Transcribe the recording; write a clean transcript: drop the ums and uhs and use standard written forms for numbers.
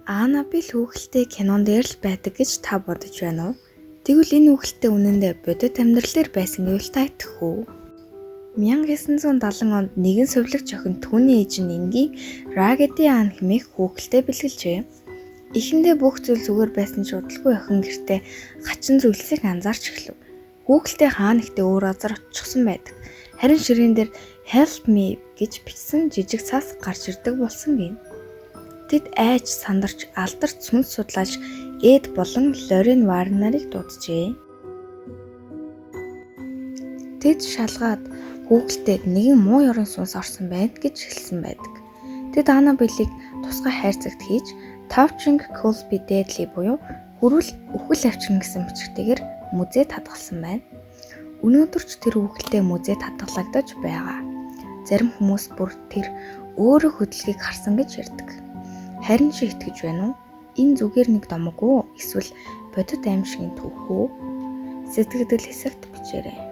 Анабель хүүхэлтэй кинон дээр л байдаг гэж та бодож байна уу? Тэгвэл энэ хүүхэлтэй үнэндээ бодит амьдралаар байсан гэвэл та итгэх үү? 1970 онд нэгэн сувлагч охин түүний ээж нь энгийн Raggedy Ann хэмээх хүүхэлтэй бэлгэлжээ. Эхэндээ бүх зүйл зүгээр байсан ч удалгүй охин гэртээ хачин зүйлсийг анзаарч эхлэв. Хүүхэлтэй хаана ихтэй өөр газар очихсан байдаг. Харин ширээн дээр "Help me" гэж бичсэн жижиг цаас гарч ирдэг болсон гин. Тэд айж сандарч алдарт сүнс судлаач Эд болон Лорен Варен нарыг дууджээ. Тэд шалгаад хүүхэлтэд нэгэн муу ёрын сүнс орсон байна гэж хэлсэн байдаг. Тэд Анабелийг тусгай хайрцагт хийж Touching Could Be Deadly буюу хүрвэл үхэл авчирна гэсэн бичгтэйгээр музейд хадгалсан байна. Өнөөдөр ч тэр хүүхэлтэй музейд хадгалагдаж байгаа. Зарим хүмүүс бүр тэр өөрөө хөдөлгөөг харсан гэж ярьдаг. Харин чи итгэж байна уу? Энэ зүгээр нэг домог уу? Эсвэл бодит аим шигний түүх үү? Сэтгэгдэл хэсэгт бичээрэй.